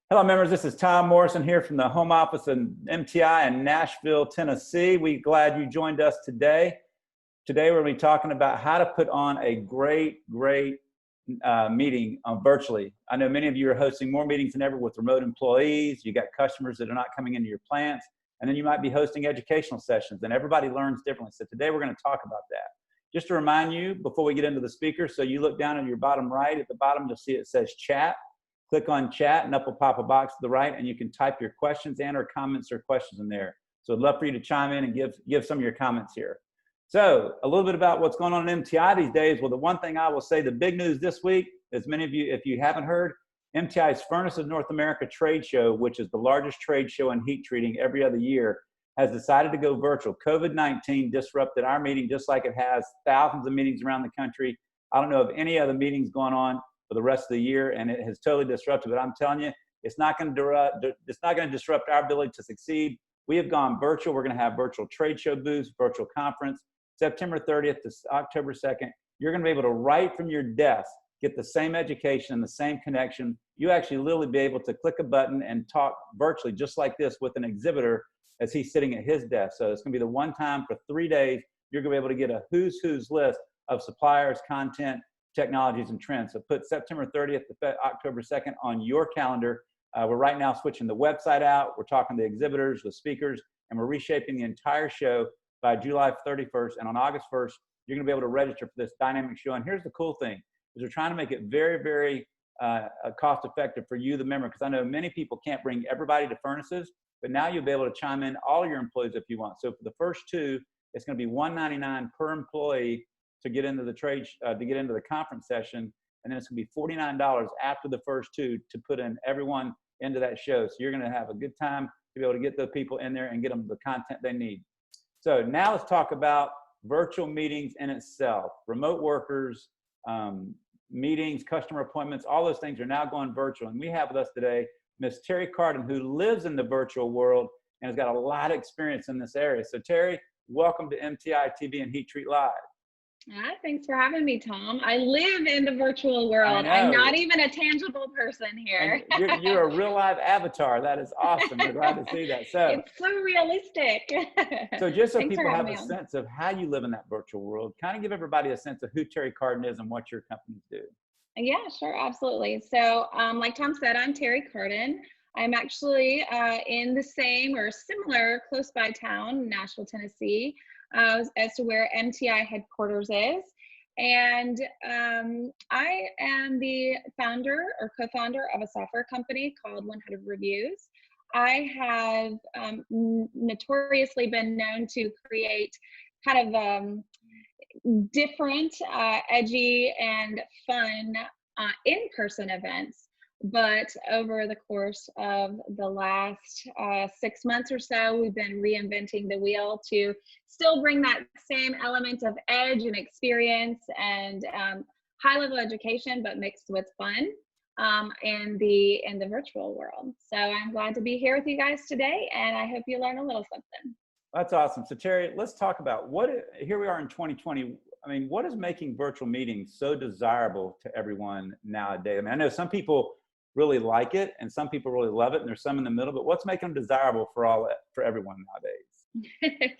Hello, members. This is Tom Morrison here from the home office in MTI in Nashville, Tennessee. We're glad you joined us today. Today, we're going to be talking about how to put on a great meeting virtually. I know many of you are hosting more meetings than ever with remote employees. You got customers that are not coming into your plants, and then you might be hosting educational sessions, and everybody learns differently. So today, we're going to talk about that. Just to remind you, before we get into the speaker, so you look down at your bottom right. At the bottom, you'll see it says chat. Click on chat and up will pop a box to the right, and you can type your questions and or comments or questions in there. So I'd love for you to chime in and give some of your comments here. So a little bit about what's going on in MTI these days. Well, the one thing I will say, the big news this week, as many of you, if you haven't heard, MTI's Furnace of North America trade show, which is the largest trade show in heat treating every other year, has decided to go virtual. COVID-19 disrupted our meeting just like it has thousands of meetings around the country. I don't know of any other meetings going on for the rest of the year, and it has totally disrupted. But I'm telling you, it's not going to disrupt our ability to succeed. We have gone virtual. We're going to have virtual trade show booths, virtual conference, September 30th to October 2nd. You're going to be able to, right from your desk, get the same education and the same connection. You actually literally be able to click a button and talk virtually just like this with an exhibitor as he's sitting at his desk. So it's going to be the one time for 3 days you're going to be able to get a who's list of suppliers, content, technologies, and trends. So put September 30th to October 2nd on your calendar. We're right now switching the website out. We're talking to exhibitors, the speakers, and we're reshaping the entire show by July 31st. And on August 1st, you're going to be able to register for this dynamic show. And here's the cool thing, is we're trying to make it very cost effective for you, the member, because I know many people can't bring everybody to furnaces, but now you'll be able to chime in all your employees if you want. So for the first two, it's going to be $199 per employee to get into the the conference session, and then it's going to be $49 after the first two to put in everyone into that show. So you're going to have a good time to be able to get the people in there and get them the content they need. So now let's talk about virtual meetings in itself. Remote workers, meetings, customer appointments, all those things are now going virtual. And we have with us today Miss Teri Carden, who lives in the virtual world and has got a lot of experience in this area. So Teri, welcome to MTI TV and Heat Treat Live. Thanks for having me, Tom. I live in the virtual world. I'm not even a tangible person here. You're a real live avatar. That is awesome. We're glad to see that. So it's so realistic. So just so people have a sense of how you live in that virtual world, kind of give everybody a sense of who Teri Carden is and what your companies do. Yeah, sure, absolutely. So like Tom said, I'm Teri Carden. I'm actually in the same or similar close by town, Nashville, Tennessee, as to where MTI headquarters is. And I am the founder or co-founder of a software company called 100 Reviews. I have notoriously been known to create kind of different, edgy and fun in-person events. But over the course of the last 6 months or so, we've been reinventing the wheel to still bring that same element of edge and experience and high-level education, but mixed with fun in the virtual world. So I'm glad to be here with you guys today, and I hope you learn a little something. That's awesome. So Teri, let's talk about here we are in 2020. I mean, what is making virtual meetings so desirable to everyone nowadays? I mean, I know some people really like it and some people really love it, and there's some in the middle, but what's making them desirable for everyone nowadays?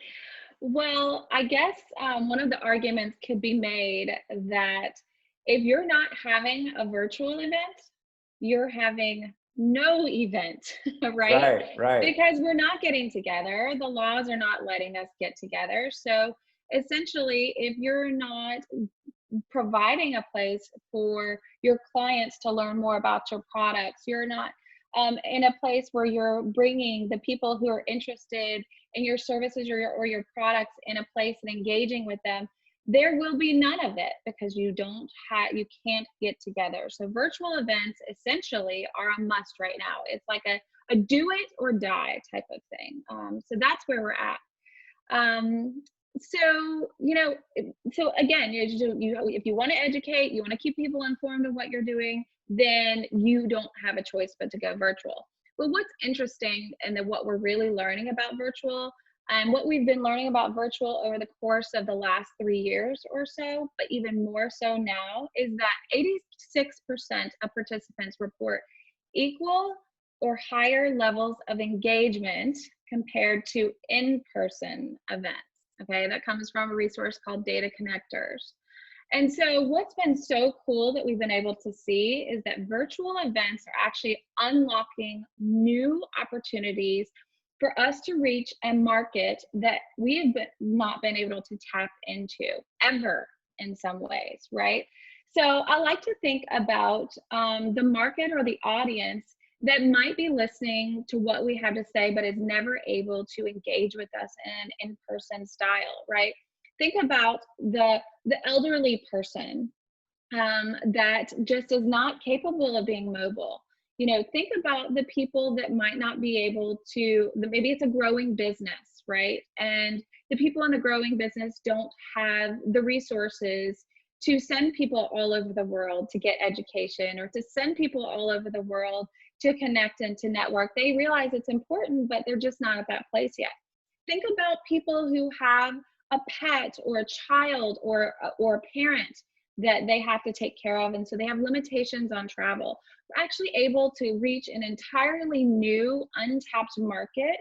Well, I guess one of the arguments could be made that if you're not having a virtual event, you're having no event, right? Right. Because we're not getting together. The laws are not letting us get together. So essentially, if you're not providing a place for your clients to learn more about your products, you're not in a place where you're bringing the people who are interested in your services or your products in a place and engaging with them, there will be none of it because you can't get together. So virtual events essentially are a must right now. It's like a do it or die type of thing. So that's where we're at. So again, if you want to educate, you want to keep people informed of what you're doing, then you don't have a choice but to go virtual. But what's interesting and what we're really learning about virtual, and what we've been learning about virtual over the course of the last 3 years or so, but even more so now, is that 86% of participants report equal or higher levels of engagement compared to in-person events. Okay, that comes from a resource called Data Connectors. And so what's been so cool that we've been able to see is that virtual events are actually unlocking new opportunities for us to reach a market that we have not been able to tap into ever in some ways, right? So I like to think about the market or the audience that might be listening to what we have to say, but is never able to engage with us in an in-person style, right? Think about the elderly person that just is not capable of being mobile. You know, think about the people that might not be able to, maybe it's a growing business, right? And the people in a growing business don't have the resources to send people all over the world to get education, or to send people all over the world to connect and to network. They realize it's important, but they're just not at that place yet. Think about people who have a pet or a child or a parent that they have to take care of, and so they have limitations on travel. We're actually able to reach an entirely new untapped market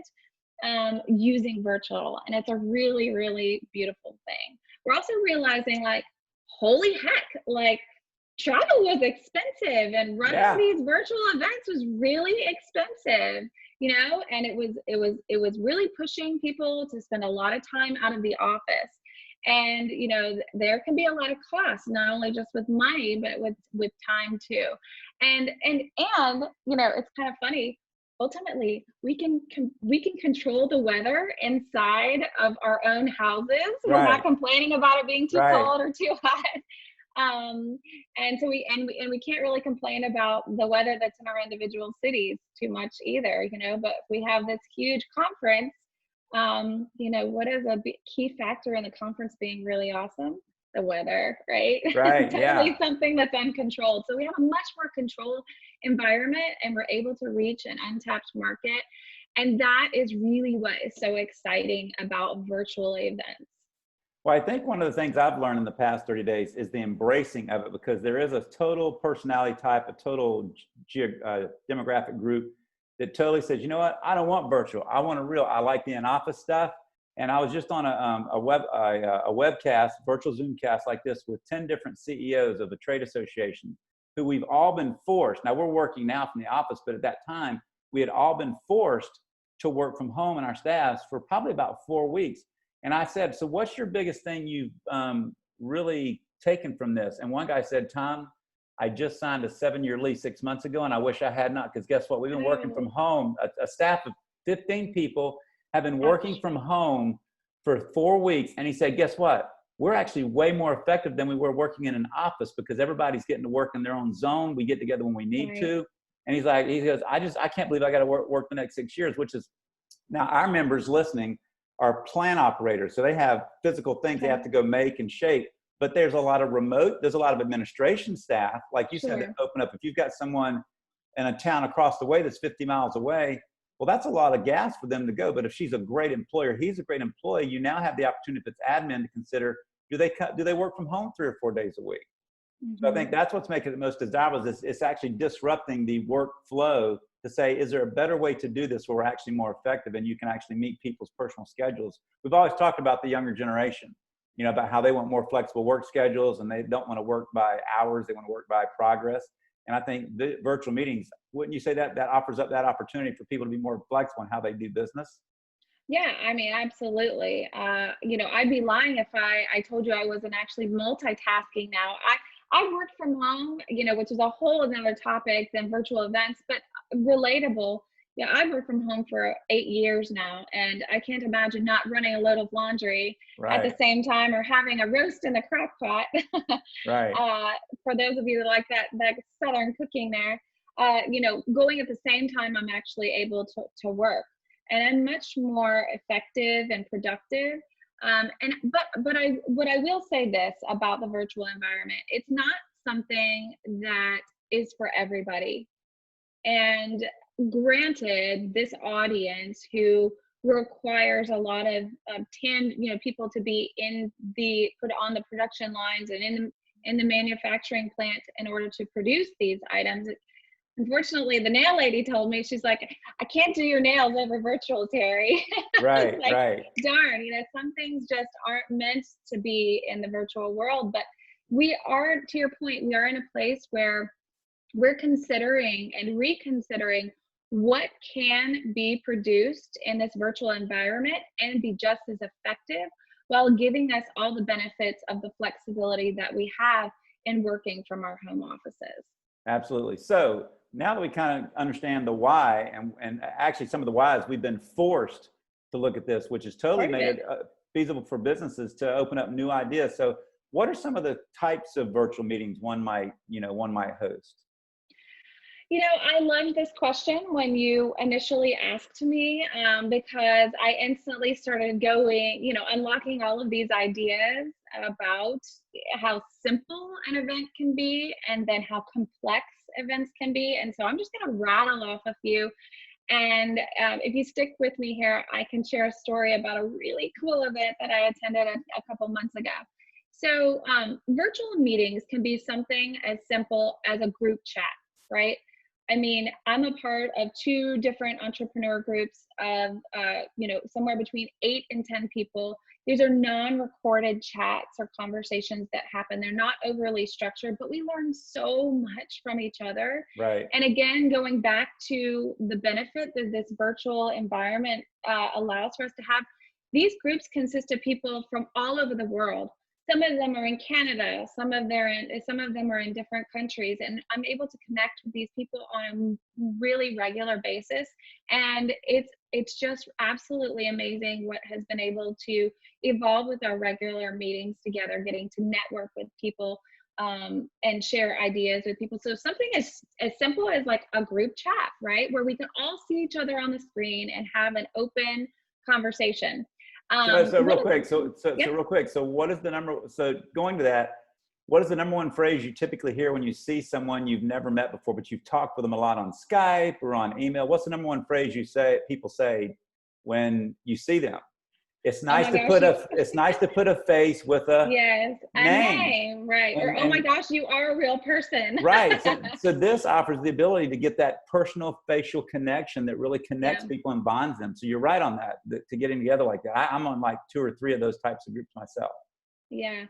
using virtual, and it's a really, really beautiful thing. We're also realizing, like, holy heck, like, travel was expensive, and running these virtual events was really expensive, you know, and it was really pushing people to spend a lot of time out of the office. And, you know, there can be a lot of costs, not only just with money, but with time too. And you know, it's kind of funny. Ultimately, we can control the weather inside of our own houses. We're not complaining about it being too cold or too hot. And so we can't really complain about the weather that's in our individual cities too much either, you know. But we have this huge conference. You know, what is a key factor in the conference being really awesome? The weather, right? Totally something that's uncontrolled. So we have a much more controlled environment, and we're able to reach an untapped market. And that is really what is so exciting about virtual events. Well, I think one of the things I've learned in the past 30 days is the embracing of it, because there is a total personality type, a total demographic group that totally says, you know what, I don't want virtual. I want a real, I like the in-office stuff. And I was just on a webcast, virtual Zoomcast like this with 10 different CEOs of a trade association who we've all been forced. Now we're working now from the office, but at that time we had all been forced to work from home, and our staffs for probably about 4 weeks. And I said, so what's your biggest thing you've really taken from this? And one guy said, Tom, I just signed a 7-year lease 6 months ago, and I wish I had not, because guess what? We've been working from home. A staff of 15 people have been working from home for 4 weeks. And he said, guess what? We're actually way more effective than we were working in an office, because everybody's getting to work in their own zone. We get together when we need to. And he's like, he goes, I can't believe I got to work the next 6 years, which is, now our members listening are plant operators. So they have physical things they have to go make and shape. But there's a lot of there's a lot of administration staff, like you said, that open up. If you've got someone in a town across the way that's 50 miles away, well, that's a lot of gas for them to go. But if she's a great employer, he's a great employee, you now have the opportunity, if it's admin, to consider, do they work from home 3 or 4 days a week? So I think that's what's making it most desirable, is it's actually disrupting the workflow to say, is there a better way to do this where we're actually more effective and you can actually meet people's personal schedules? We've always talked about the younger generation, you know, about how they want more flexible work schedules, and they don't want to work by hours, they want to work by progress. And I think the virtual meetings, wouldn't you say that offers up that opportunity for people to be more flexible in how they do business? Yeah, I mean, absolutely. You know, I'd be lying if I told you I wasn't actually multitasking now. I work from home, you know, which is a whole another topic than virtual events, but relatable. Yeah, I've worked from home for 8 years now, and I can't imagine not running a load of laundry at the same time, or having a roast in the crock pot. For those of you that like that Southern cooking there, you know, going at the same time, I'm actually able to work, and I'm much more effective and productive. But what I will say this about the virtual environment, it's not something that is for everybody. And granted, this audience who requires a lot of people to be put on the production lines and in the manufacturing plant in order to produce these items, unfortunately, the nail lady told me, she's like, I can't do your nails over virtual, Teri. I was Right, like, right. darn, some things just aren't meant to be in the virtual world. But we are, to your point, we are in a place where we're considering and reconsidering what can be produced in this virtual environment and be just as effective while giving us all the benefits of the flexibility that we have in working from our home offices. Absolutely. So now that we kind of understand the why, and actually some of the whys, we've been forced to look at this, which has totally made it feasible for businesses to open up new ideas. So what are some of the types of virtual meetings one might host? I loved this question when you initially asked me, because I instantly started going, unlocking all of these ideas about how simple an event can be and then how complex events can be. And so I'm just going to rattle off a few. And if you stick with me here, I can share a story about a really cool event that I attended a couple months ago. So virtual meetings can be something as simple as a group chat, right? I mean, I'm a part of 2 different entrepreneur groups of, somewhere between 8 and 10 people. These are non-recorded chats or conversations that happen. They're not overly structured, but we learn so much from each other. Right. And again, going back to the benefit that this virtual environment allows for us to have, these groups consist of people from all over the world. Some of them are in Canada, some of them are in different countries, and I'm able to connect with these people on a really regular basis. And it's just absolutely amazing what has been able to evolve with our regular meetings together, getting to network with people and share ideas with people. So something as simple as like a group chat, right, where we can all see each other on the screen and have an open conversation. So real quick, going to that, what is the number one phrase you typically hear when you see someone you've never met before, but you've talked with them a lot on Skype or on email? What's the number one phrase people say when you see them? It's nice to put a face with a name, right? Or oh my gosh, you are a real person. Right. So this offers the ability to get that personal facial connection that really connects people and bonds them. So you're right on that, to getting together like that. I'm on like 2 or 3 of those types of groups myself. Yeah.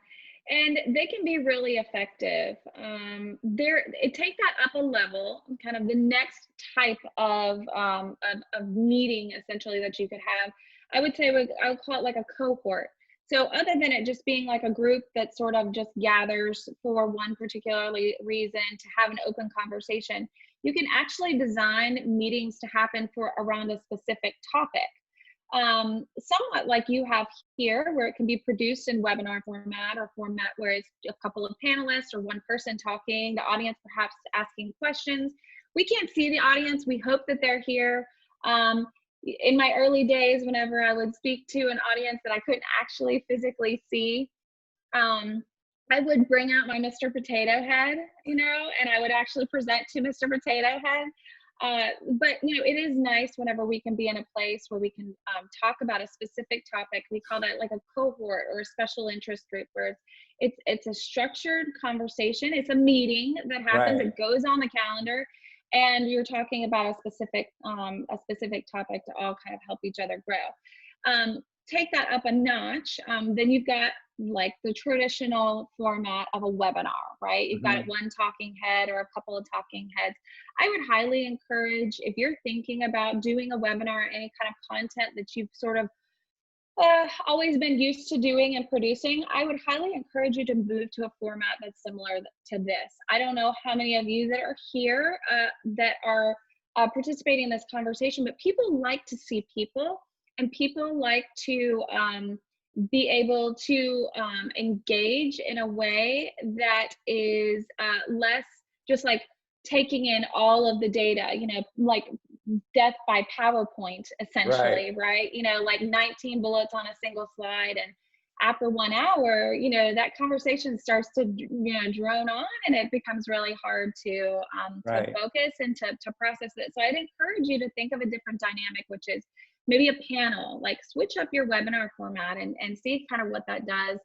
And they can be really effective. Take that up a level, kind of the next type of meeting essentially that you could have. I would call it like a cohort. So other than it just being like a group that sort of just gathers for one particular reason to have an open conversation, you can actually design meetings to happen around a specific topic. Somewhat like you have here, where it can be produced in webinar format or format where it's a couple of panelists or one person talking, the audience perhaps asking questions. We can't see the audience. We hope that they're here. In my early days, whenever I would speak to an audience that I couldn't actually physically see, I would bring out my Mr. Potato Head, and I would actually present to Mr. Potato Head. But it is nice whenever we can be in a place where we can talk about a specific topic. We call that like a cohort or a special interest group, where it's a structured conversation. It's a meeting that happens. Right. It goes on the calendar, and you're talking about a specific topic to all kind of help each other grow. Take that up a notch. Then you've got like the traditional format of a webinar, right? You've got one talking head or a couple of talking heads. I would highly encourage, if you're thinking about doing a webinar, any kind of content that you've sort of always been used to doing and producing, I would highly encourage you to move to a format that's similar to this. I don't know how many of you that are here that are participating in this conversation, but people like to see people, and people like to be able to engage in a way that is less just like taking in all of the data, like death by PowerPoint, essentially, right? Like 19 bullets on a single slide. And after 1 hour, that conversation starts to, drone on, and it becomes really hard to focus and to process it. So I'd encourage you to think of a different dynamic, which is maybe a panel. Like switch up your webinar format and see kind of what that does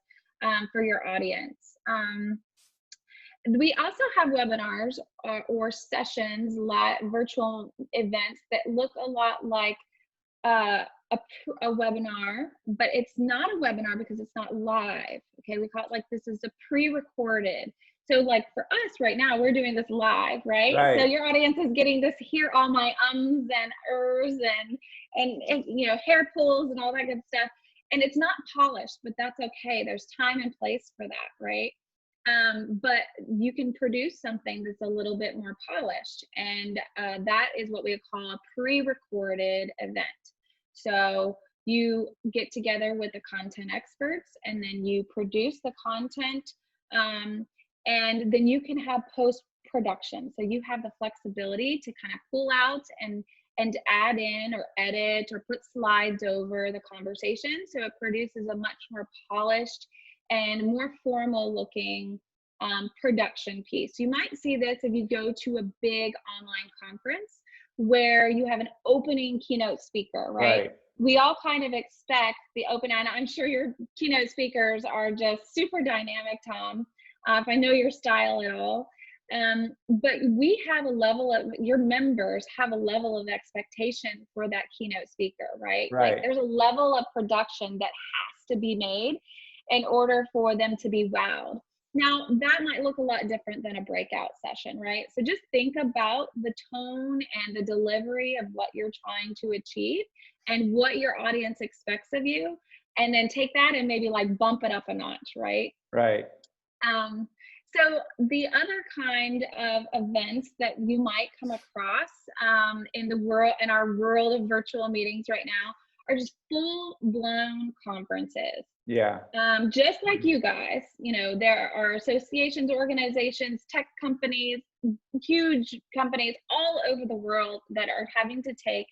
for your audience. We also have webinars or sessions, live virtual events that look a lot like uh, a webinar, but it's not a webinar because it's not live. Okay, we call it like this is a pre-recorded. So like for us right now, we're doing this live, right? So Right. your audience is getting to hear all my ums and ers and you know, hair pulls and all that good stuff. And it's not polished, but that's okay. There's time and place for that, right? But you can produce something that's a little bit more polished, and that is what we call a pre-recorded event. So you get together with the content experts, and then you produce the content, and then you can have post-production. So you have the flexibility to kind of pull out and add in or edit or put slides over the conversation, so it produces a much more polished and more formal looking production piece. You might see this if you go to a big online conference where you have an opening keynote speaker, right? Right. We all kind of expect the open, and I'm sure your keynote speakers are just super dynamic, Tom, if I know your style at all. But we have a level of, your members have a level of expectation for that keynote speaker, right? Like Right. there's a level of production that has to be made in order for them to be wowed. Now, that might look a lot different than a breakout session, right? So just think about the tone and the delivery of what you're trying to achieve and what your audience expects of you, and then take that and maybe like bump it up a notch, right? Right. So the other kind of events that you might come across in the world, in our world of virtual meetings right now, are just full-blown conferences. Yeah. Just like you guys, you know, there are associations, organizations, tech companies, huge companies all over the world that are having to take,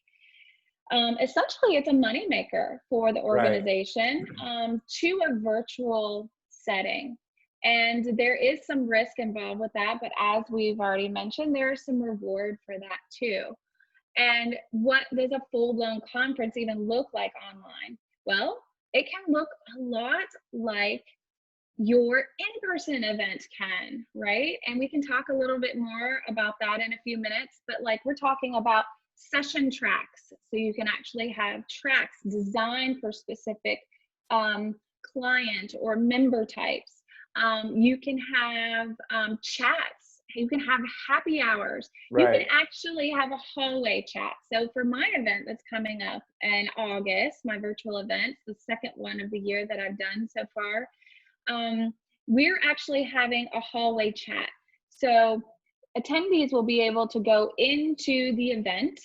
essentially it's a moneymaker for the Right. organization, to a virtual setting. And there is some risk involved with that, but as we've already mentioned, there is some reward for that too. And what does a full-blown conference even look like online? Well, it can look a lot like your in-person event can, right? And we can talk a little bit more about that in a few minutes, but like we're talking about session tracks. So you can actually have tracks designed for specific client or member types. You can have chats. You can have happy hours. You can Right. actually have a hallway chat. So for my event that's coming up in August, my virtual event, the second one of the year that I've done so far, we're actually having a hallway chat. So attendees will be able to go into the event,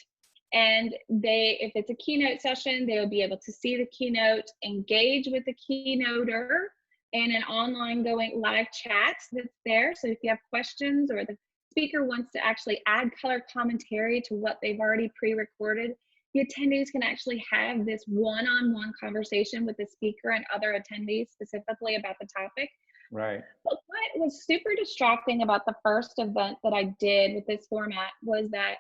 and if it's a keynote session, they'll be able to see the keynote, engage with the keynoter in an online going live chat that's there. So if you have questions or the speaker wants to actually add color commentary to what they've already pre-recorded, the attendees can actually have this one-on-one conversation with the speaker and other attendees specifically about the topic. Right. But what was super distracting about the first event that I did with this format was that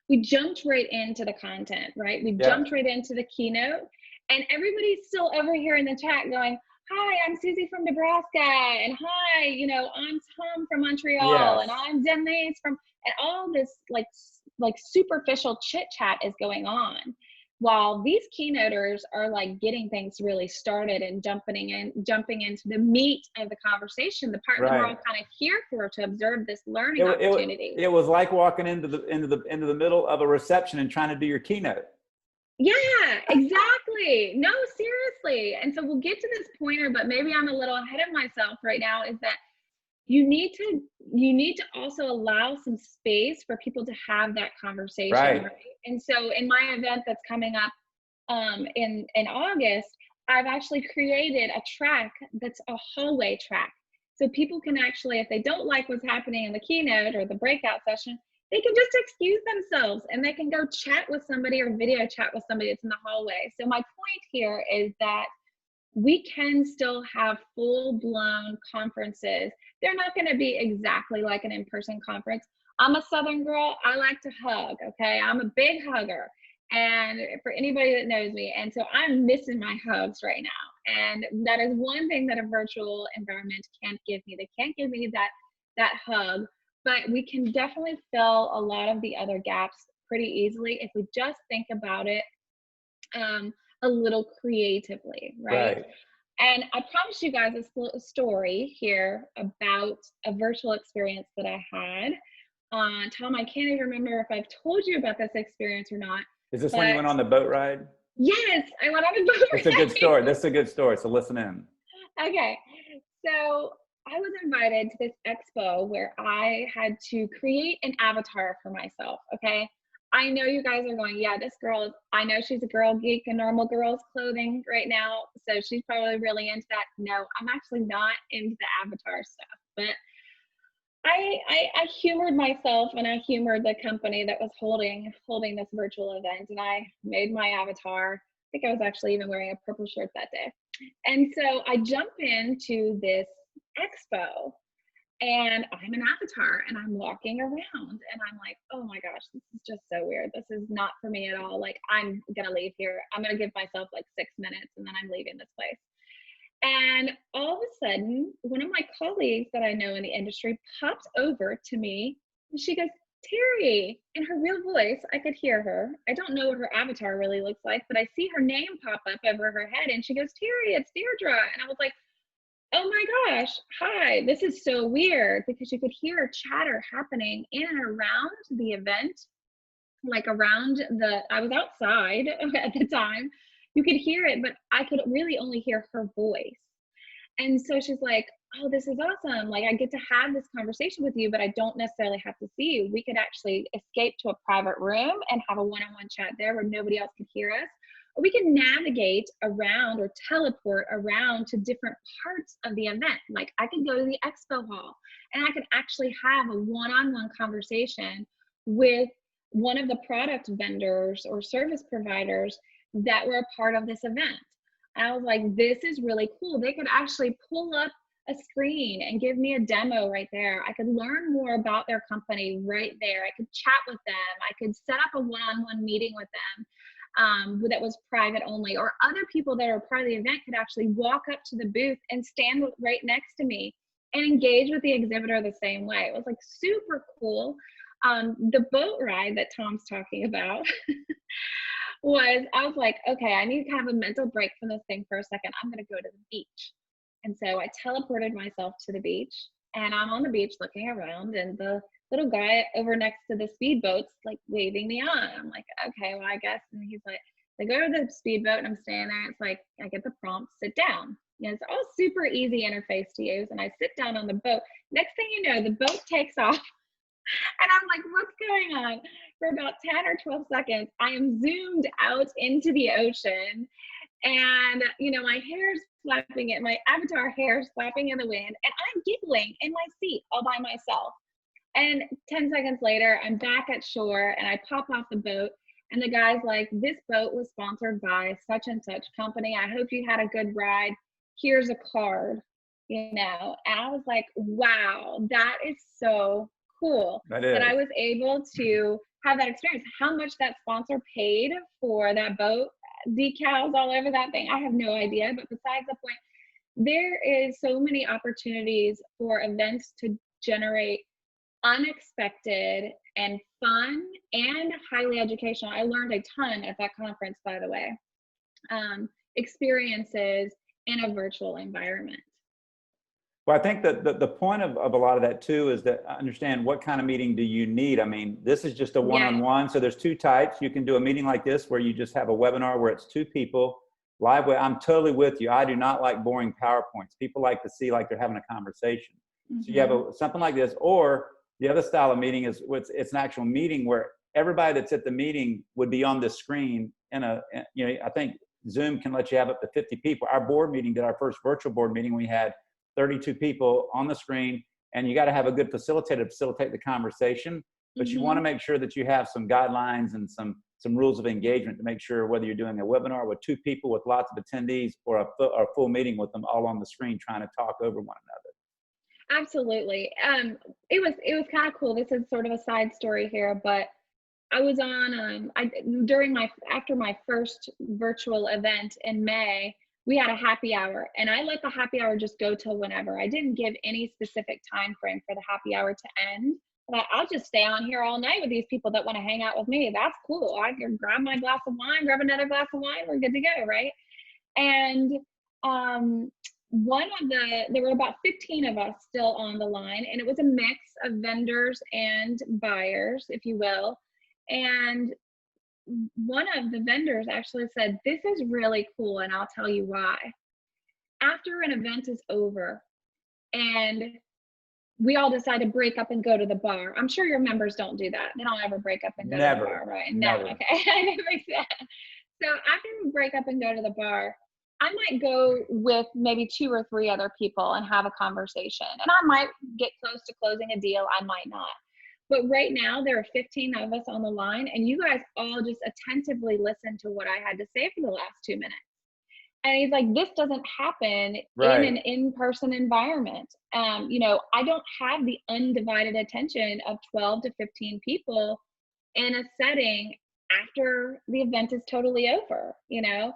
we jumped right into the content, right? We jumped right into the keynote, and everybody's still over here in the chat going, hi, I'm Susie from Nebraska, and hi, you know, I'm Tom from Montreal, and Yes. I'm Denise from, and all this like superficial chit chat is going on, while these keynoters are like getting things really started and jumping into the meat of the conversation, the part that we're all Right. kind of here for, to observe this learning opportunity. It was like walking into the middle of a reception and trying to do your keynote. Yeah, exactly. No, seriously. And so we'll get to this pointer, but maybe I'm a little ahead of myself right now, is that you need to also allow some space for people to have that conversation, Right. right? And so in my event that's coming up in August, I've actually created a track that's a hallway track. So people can actually, if they don't like what's happening in the keynote or the breakout session, they can just excuse themselves and they can go chat with somebody or video chat with somebody that's in the hallway. So my point here is that we can still have full-blown conferences. They're not going to be exactly like an in-person conference. I'm a Southern girl. I like to hug, okay? I'm a big hugger. And for anybody that knows me, and so I'm missing my hugs right now. And that is one thing that a virtual environment can't give me. They can't give me that hug, but we can definitely fill a lot of the other gaps pretty easily if we just think about it a little creatively, right? Right. And I promised you guys a story here about a virtual experience that I had. Tom, I can't even remember if I've told you about this experience or not, Is this when you but went on the boat ride? yes, I went on a boat It's a good ride. story. This is a good story. So listen in. Okay, so I was invited to this expo where I had to create an avatar for myself. Okay, I know you guys are going, yeah, this girl, I know she's a girl geek in normal girls clothing right now, so she's probably really into that. No, I'm actually not into the avatar stuff, but I humored myself and I humored the company that was holding this virtual event, and I made my avatar. I think I was actually even wearing a purple shirt that day. And so I jump into this expo and I'm an avatar and I'm walking around and I'm like, oh my gosh, this is just so weird. This is not for me at all. Like, I'm gonna leave here. I'm gonna give myself like 6 minutes and then I'm leaving this place. And all of a sudden, one of my colleagues that I know in the industry pops over to me and she goes, Teri, in her real voice. I could hear her. I don't know what her avatar really looks like, but I see her name pop up over her head and she goes, Teri, it's Deirdre. And I was like, oh my gosh, hi. This is so weird, because you could hear chatter happening in and around the event, like around I was outside at the time. You could hear it, but I could really only hear her voice. And so she's like, oh, this is awesome. Like, I get to have this conversation with you, but I don't necessarily have to see you. We could actually escape to a private room and have a one-on-one chat there where nobody else could hear us. Or we can navigate around or teleport around to different parts of the event. Like, I could go to the expo hall and I could actually have a one-on-one conversation with one of the product vendors or service providers that were a part of this event. And I was like, this is really cool. They could actually pull up a screen and give me a demo right there. I could learn more about their company right there. I could chat with them. I could set up a one-on-one meeting with them that was private only, or other people that are part of the event could actually walk up to the booth and stand right next to me and engage with the exhibitor the same way. It was like super cool. The boat ride that Tom's talking about I was like, okay, I need to have a mental break from this thing for a second. I'm going to go to the beach. And so I teleported myself to the beach, and I'm on the beach looking around, and the little guy over next to the speedboat's like waving me on. I'm like, okay, well, I guess. And he's like, they go to the speedboat and I'm standing there. It's like, I get the prompt, sit down. You know, it's all super easy interface to use. And I sit down on the boat. Next thing you know, the boat takes off. And I'm like, what's going on? For about 10 or 12 seconds, I am zoomed out into the ocean. And, you know, my hair's flapping it, my avatar hair's flapping in the wind. And I'm giggling in my seat all by myself. And 10 seconds later, I'm back at shore and I pop off the boat. And the guy's like, this boat was sponsored by such and such company. I hope you had a good ride. Here's a card, you know. And I was like, wow, that is so cool that I was able to have that experience. How much that sponsor paid for that boat, decals all over that thing, I have no idea. But besides the point, there is so many opportunities for events to generate unexpected and fun and highly educational. I learned a ton at that conference, by the way, experiences in a virtual environment. Well, I think that the point of a lot of that too is that understand what kind of meeting do you need. I mean, this is just a one-on-one. So there's two types. You can do a meeting like this where you just have a webinar where it's two people live. I'm totally with you. I do not like boring PowerPoints. People like to see like they're having a conversation. So you have something like this, or the other style of meeting is it's an actual meeting where everybody that's at the meeting would be on the screen. You know, I think Zoom can let you have up to 50 people. Our board meeting did our first virtual board meeting. We had 32 people on the screen, and you got to have a good facilitator to facilitate the conversation. But you want to make sure that you have some guidelines and some rules of engagement to make sure whether you're doing a webinar with two people with lots of attendees or a full meeting with them all on the screen trying to talk over one another. Absolutely. It was kind of cool. This is sort of a side story here, but I was on, after my first virtual event in May, we had a happy hour, and I let the happy hour just go till whenever. I didn't give any specific time frame for the happy hour to end. But I'll just stay on here all night with these people that want to hang out with me. That's cool. I can grab my glass of wine, grab another glass of wine. We're good to go, right? And there were about 15 of us still on the line, and it was a mix of vendors and buyers, if you will. And one of the vendors actually said, "This is really cool, and I'll tell you why." After an event is over and we all decide to break up and go to the bar. I'm sure your members don't do that. They don't ever break up and go to the bar, right? Never. No, okay. I didn't think that. So after we break up and go to the bar, I might go with maybe 2 or 3 other people and have a conversation. And I might get close to closing a deal. I might not. But right now, there are 15 of us on the line, and you guys all just attentively listened to what I had to say for the last 2 minutes. And he's like, this doesn't happen Right. in an in-person environment. I don't have the undivided attention of 12 to 15 people in a setting after the event is totally over, And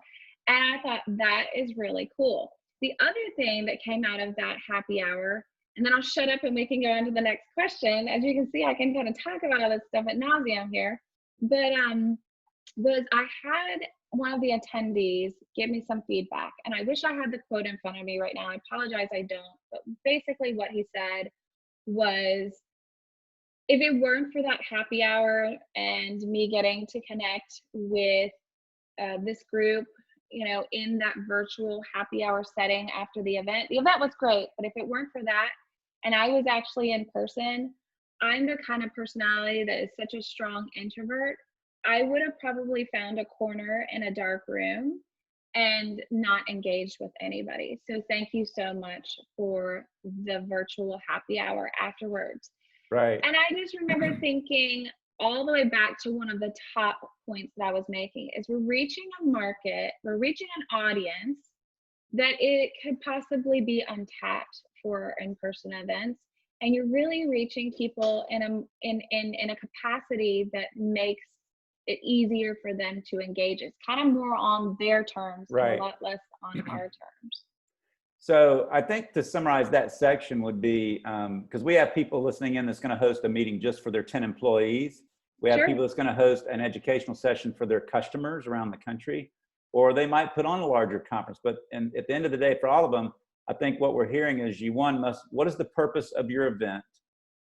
I thought that is really cool. The other thing that came out of that happy hour, and then I'll shut up and we can go on to the next question. As you can see, I can kind of talk about all this stuff ad nauseum here. But was I had one of the attendees give me some feedback, and I wish I had the quote in front of me right now. I apologize, I don't. But basically what he said was, if it weren't for that happy hour and me getting to connect with this group, in that virtual happy hour setting after the event was great. But if it weren't for that, and I was actually in person, I'm the kind of personality that is such a strong introvert. I would have probably found a corner in a dark room and not engaged with anybody. So thank you so much for the virtual happy hour afterwards. Right. And I just remember thinking all the way back to one of the top points that I was making is we're reaching a market, we're reaching an audience that it could possibly be untapped for in-person events. And you're really reaching people in a capacity that makes it easier for them to engage. It's kind of more on their terms, Right. and a lot less on our terms. So I think to summarize that section would be, because we have people listening in that's going to host a meeting just for their 10 employees. We have Sure. people that's going to host an educational session for their customers around the country, or they might put on a larger conference. But at the end of the day, for all of them, I think what we're hearing is what is the purpose of your event?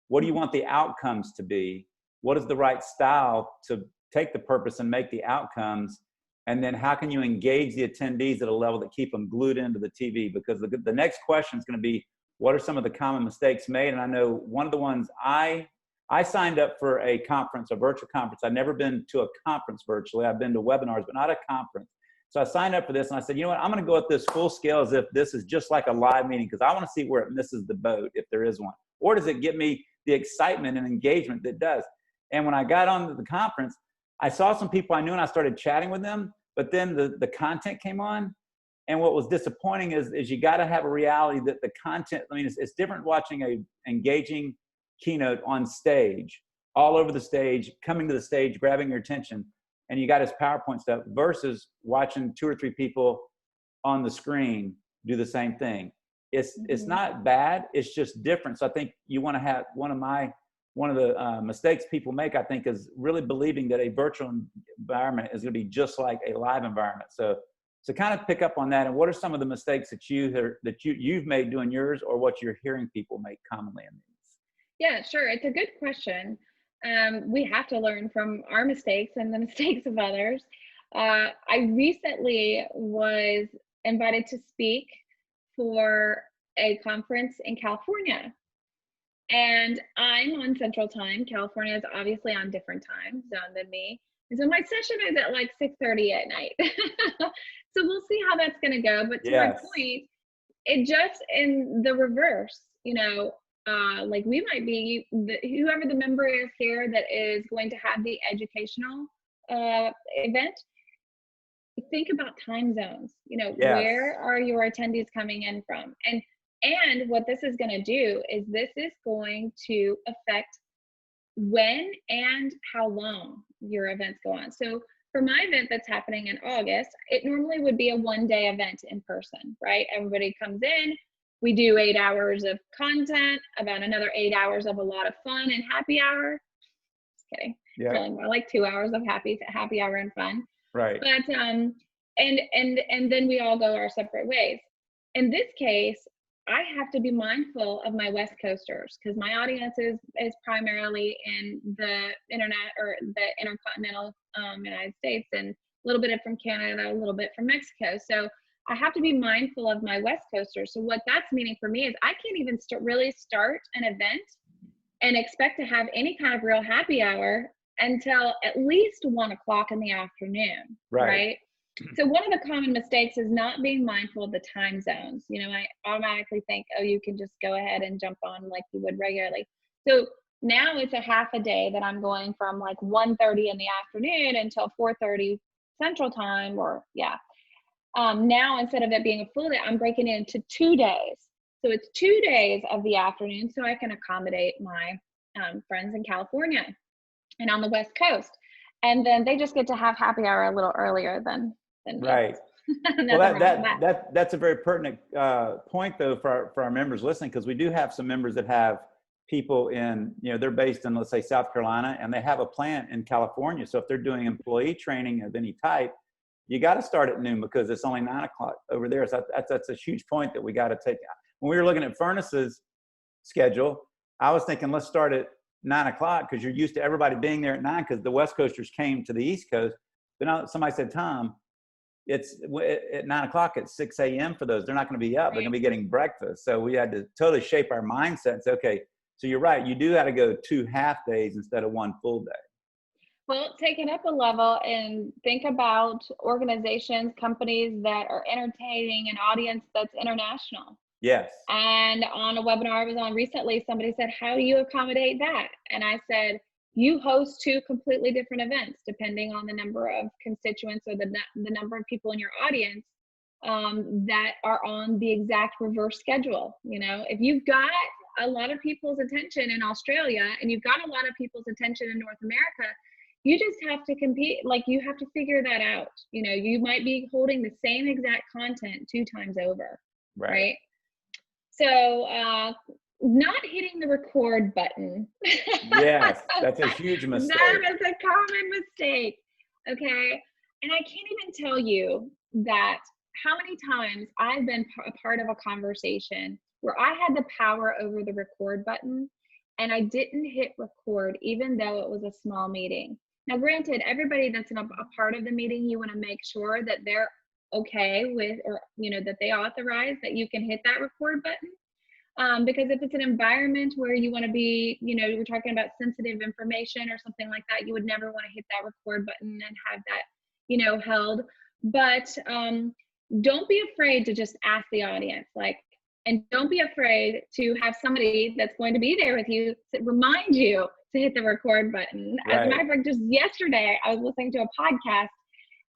What do you want the outcomes to be? What is the right style to take the purpose and make the outcomes? And then how can you engage the attendees at a level that keep them glued into the TV? Because the next question is going to be, what are some of the common mistakes made? And I know one of the ones I signed up for a conference, a virtual conference. I've never been to a conference virtually. I've been to webinars, but not a conference. So I signed up for this and I said, you know what, I'm going to go at this full scale as if this is just like a live meeting, because I want to see where it misses the boat, if there is one. Or does it get me the excitement and engagement that it does? And when I got on the conference, I saw some people I knew and I started chatting with them, but then the content came on. And what was disappointing is you got to have a reality that the content, I mean, it's different watching a engaging keynote on stage, all over the stage, coming to the stage, grabbing your attention, and you got his PowerPoint stuff, versus watching 2 or 3 people on the screen do the same thing. It's not bad, it's just different. So I think you want to have one of the mistakes people make, I think, is really believing that a virtual environment is going to be just like a live environment. So kind of pick up on that. And what are some of the mistakes that you've made doing yours, or what you're hearing people make commonly in these? Yeah, sure. It's a good question. We have to learn from our mistakes and the mistakes of others. I recently was invited to speak for a conference in California. And I'm on Central Time. California is obviously on different time zone than me. And so my session is at like 6:30 at night. So we'll see how that's going to go. But to my point, it just in the reverse, like we might be, whoever the member is here that is going to have the educational event, think about time zones. Where are your attendees coming in from? And what this is going to do is this is going to affect when and how long your events go on. So for my event that's happening in August, it normally would be a 1-day event in person, right? Everybody comes in, we do 8 hours of content, about another 8 hours of a lot of fun and happy hour. Just kidding. Yeah. Really more like 2 hours of happy hour and fun. Right. But and then we all go our separate ways. In this case, I have to be mindful of my West Coasters because my audience is primarily in the internet or the intercontinental United States, and a little bit from Canada, a little bit from Mexico. So I have to be mindful of my West Coasters. So what that's meaning for me is I can't even really start an event and expect to have any kind of real happy hour until at least 1 o'clock in the afternoon, right? So one of the common mistakes is not being mindful of the time zones. You know, I automatically think, oh, you can just go ahead and jump on like you would regularly. So now it's a half a day that I'm going from like 1:30 in the afternoon until 4:30 Central Time, or now instead of it being a full day, I'm breaking it into 2 days. So it's 2 days of the afternoon so I can accommodate my friends in California and on the West Coast. And then they just get to have happy hour a little earlier than me. Right. Well, that's a very pertinent point, though, for our members listening, because we do have some members that have people in, you know, they're based in, let's say, South Carolina, and they have a plant in California. So if they're doing employee training of any type, you got to start at noon because it's only 9 o'clock over there. So that's a huge point that we got to take. When we were looking at Furnace's schedule, I was thinking, let's start at 9 o'clock because you're used to everybody being there at 9 because the West Coasters came to the East Coast. But now somebody said, Tom, it's at 9 o'clock at 6 a.m. for those. They're not going to be up. They're going to be getting breakfast. So we had to totally shape our mindset and say, okay, so you're right. You do have to go 2 half days instead of 1 full day. Well, take it up a level and think about organizations, companies that are entertaining an audience that's international. Yes. And on a webinar I was on recently, somebody said, how do you accommodate that? And I said, you host 2 completely different events depending on the number of constituents or the number of people in your audience that are on the exact reverse schedule. You know, if you've got a lot of people's attention in Australia and you've got a lot of people's attention in North America, you just have to compete. Like, you have to figure that out. You know, you might be holding the same exact content 2 times over, right? So not hitting the record button. Yes, that's a huge mistake. That is a common mistake. Okay. And I can't even tell you that how many times I've been a part of a conversation where I had the power over the record button and I didn't hit record, even though it was a small meeting. Now, granted, everybody that's a part of the meeting, you want to make sure that they're okay with, or, you know, that they authorize that you can hit that record button. Because if it's an environment where you want to be, you know, we're talking about sensitive information or something like that, you would never want to hit that record button and have that, you know, held. But don't be afraid to just ask the audience, like, and don't be afraid to have somebody that's going to be there with you to remind you to hit the record button. As a matter of fact, just yesterday, I was listening to a podcast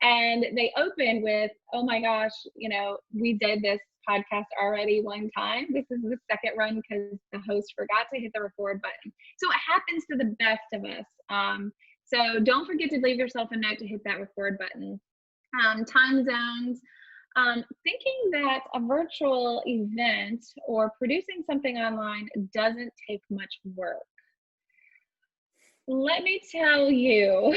and they opened with, oh my gosh, you know, we did this podcast already one time. This is the second run because the host forgot to hit the record button. So it happens to the best of us. So don't forget to leave yourself a note to hit that record button. Time zones. Thinking that a virtual event or producing something online doesn't take much work. Let me tell you.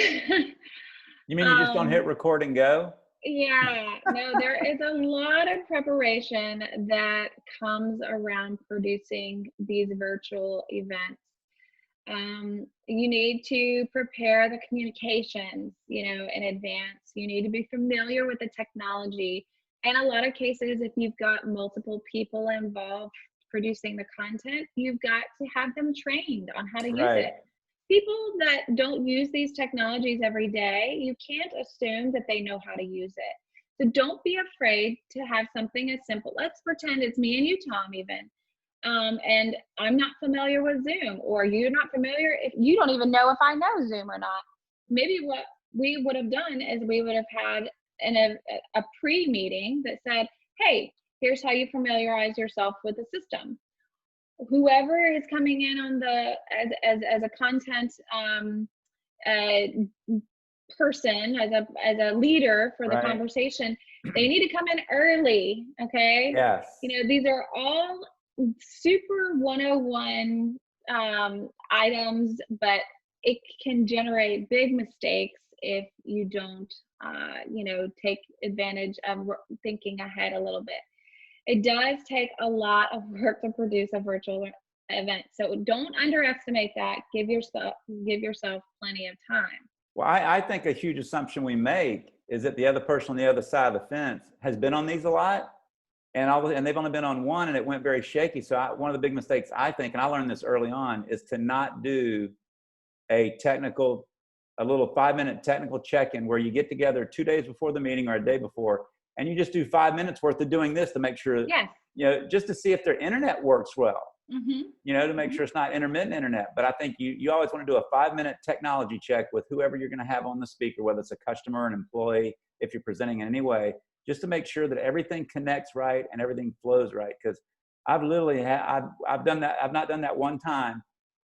You mean you just don't hit record and go? Yeah, no, there is a lot of preparation that comes around producing these virtual events. You need to prepare the communications, you know, in advance. You need to be familiar with the technology. In a lot of cases, if you've got multiple people involved producing the content, you've got to have them trained on how to use it. People that don't use these technologies every day, you can't assume that they know how to use it. So don't be afraid to have something as simple. Let's pretend it's me and you, Tom, even. And I'm not familiar with Zoom, or you're not familiar, if you don't even know if I know Zoom or not. Maybe what we would have done is we would have had a pre-meeting that said, hey, here's how you familiarize yourself with the system. whoever is coming in on the as a content person, as a leader for the Right. conversation, they need to come in early. Okay. Yes. These are all super 101 items, but it can generate big mistakes if you don't take advantage of thinking ahead a little bit. It does take a lot of work to produce a virtual event, so don't underestimate that. Give yourself plenty of time. Well, I think a huge assumption we make is that the other person on the other side of the fence has been on these a lot, and they've only been on one, and it went very shaky. So one of the big mistakes I think, and I learned this early on, is to not do a little 5-minute technical check-in where you get together 2 days before the meeting or a day before, and you just do 5 minutes worth of doing this to make sure, Yes. just to see if their internet works well. Mm-hmm. To make sure it's not intermittent internet. But I think you always want to do a 5-minute technology check with whoever you're going to have on the speaker, whether it's a customer, an employee, if you're presenting in any way, just to make sure that everything connects right and everything flows right. Because I've literally I've done that. I've not done that one time,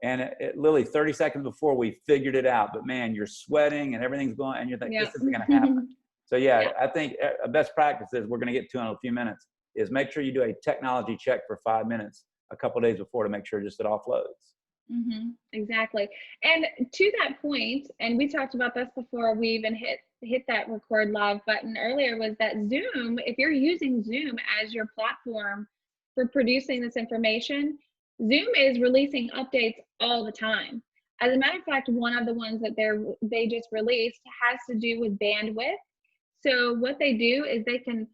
and it literally 30 seconds before we figured it out. But man, you're sweating and everything's going, and you're thinking this isn't going to happen. So yeah, I think a best practice is we're going to get to in a few minutes is make sure you do a technology check for 5 minutes a couple of days before to make sure just it all flows. Exactly. And to that point, and we talked about this before we even hit that record live button earlier, was that Zoom, if you're using Zoom as your platform for producing this information, Zoom is releasing updates all the time. As a matter of fact, one of the ones that they just released has to do with bandwidth. So what they do is they can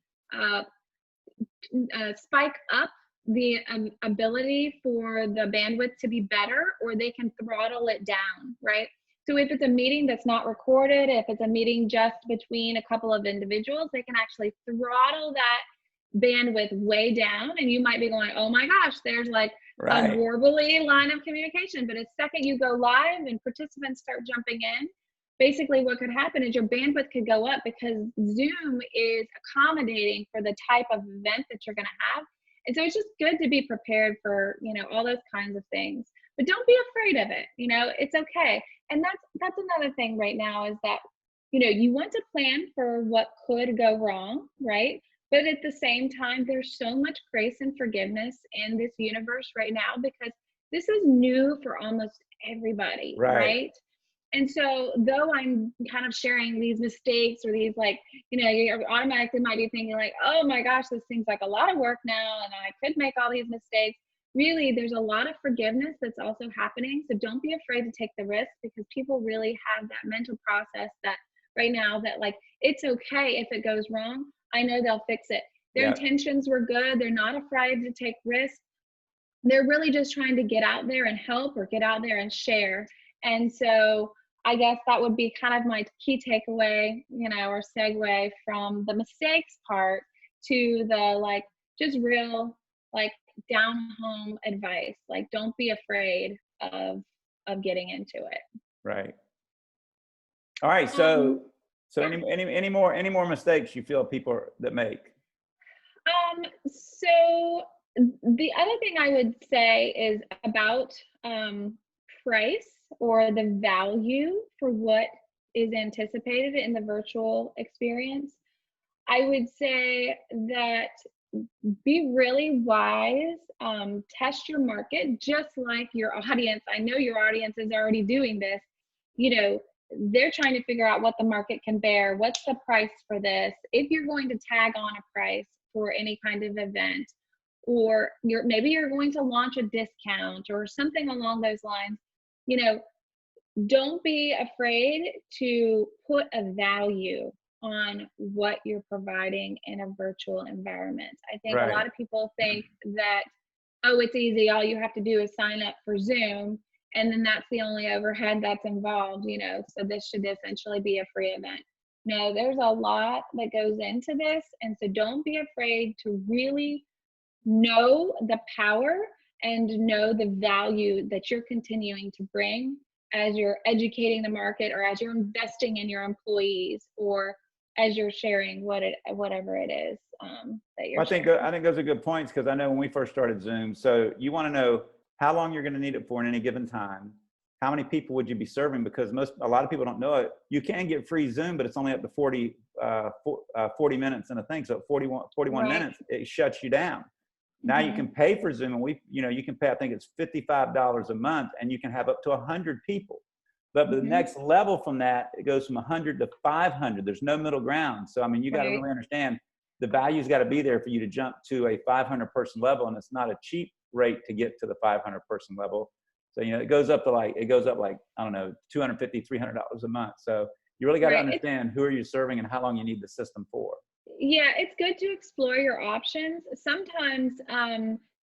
spike up the ability for the bandwidth to be better, or they can throttle it down, right? So if it's a meeting that's not recorded, if it's a meeting just between a couple of individuals, they can actually throttle that bandwidth way down, and you might be going, oh my gosh, there's like a warbly line of communication. But the second you go live and participants start jumping in, basically what could happen is your bandwidth could go up because Zoom is accommodating for the type of event that you're going to have. And so it's just good to be prepared for, all those kinds of things. But don't be afraid of it. It's okay. And that's another thing right now is that, you want to plan for what could go wrong, right? But at the same time, there's so much grace and forgiveness in this universe right now because this is new for almost everybody, right? And so though I'm kind of sharing these mistakes or these you automatically might be thinking like, oh my gosh, this seems like a lot of work now and I could make all these mistakes. Really, there's a lot of forgiveness that's also happening. So don't be afraid to take the risk because people really have that mental process that right now that it's okay if it goes wrong. I know they'll fix it. Their intentions were good. They're not afraid to take risks. They're really just trying to get out there and help or get out there and share. And so I guess that would be kind of my key takeaway, or segue from the mistakes part to the just real down home advice. Don't be afraid of getting into it. Right. All right. So any more mistakes you feel people that make? So the other thing I would say is about price or the value for what is anticipated in the virtual experience. I would say that be really wise, test your market just like your audience. I know your audience is already doing this. They're trying to figure out what the market can bear. What's the price for this? If you're going to tag on a price for any kind of event, or maybe you're going to launch a discount or something along those lines, don't be afraid to put a value on what you're providing in a virtual environment. I think a lot of people think that, oh, it's easy. All you have to do is sign up for Zoom, and then that's the only overhead that's involved, so this should essentially be a free event. No, there's a lot that goes into this. And so don't be afraid to really know the power and know the value that you're continuing to bring as you're educating the market or as you're investing in your employees or as you're sharing whatever it is that you're I think sharing. I think those are good points, because I know when we first started Zoom, so you want to know how long you're going to need it for in any given time. How many people would you be serving? Because a lot of people don't know it. You can get free Zoom, but it's only up to 40 minutes in a thing. So at 41 Right. minutes, it shuts you down. Now you can pay for Zoom, and you can pay, I think it's $55 a month, and you can have up to 100 people. But the next level from that, it goes from 100 to 500. There's no middle ground. So, I mean, you got to really understand the value's got to be there for you to jump to a 500 person level. And it's not a cheap rate to get to the 500 person level. So, it goes up like, I don't know, $250, $300 a month. So you really got to understand who are you serving and how long you need the system for. Yeah, it's good to explore your options. Sometimes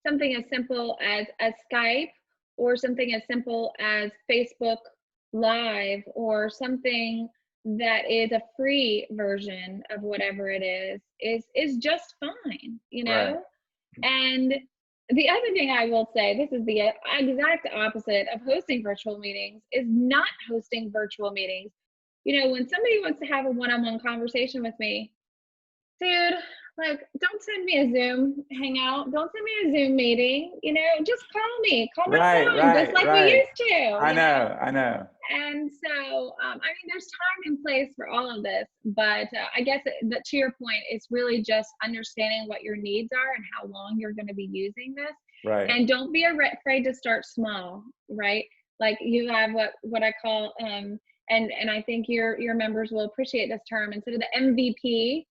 something as simple as a Skype, or something as simple as Facebook Live, or something that is a free version of whatever it is just fine, Right. And the other thing I will say, this is the exact opposite of hosting virtual meetings, is not hosting virtual meetings. When somebody wants to have a one-on-one conversation with me, dude, like, don't send me a Zoom hangout. Don't send me a Zoom meeting. Just call me. Call my phone, just like we used to. I know. And so, there's time and place for all of this, but I guess that to your point, it's really just understanding what your needs are and how long you're going to be using this. Right. And don't be afraid to start small, right? Like, you have what I call, and I think your members will appreciate this term. Instead of the MVP,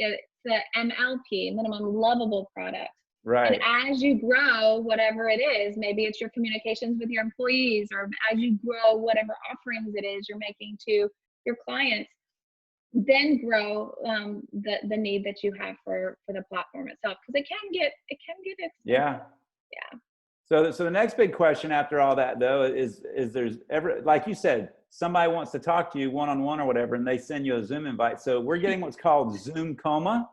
it's the MLP, minimum lovable product. Right. And as you grow, whatever it is, maybe it's your communications with your employees, or as you grow, whatever offerings it is you're making to your clients, then grow the need that you have for the platform itself, because it can get expensive. Yeah. So the next big question after all that, though, is there's ever, like you said, somebody wants to talk to you one-on-one or whatever, and they send you a Zoom invite. So we're getting what's called Zoom coma,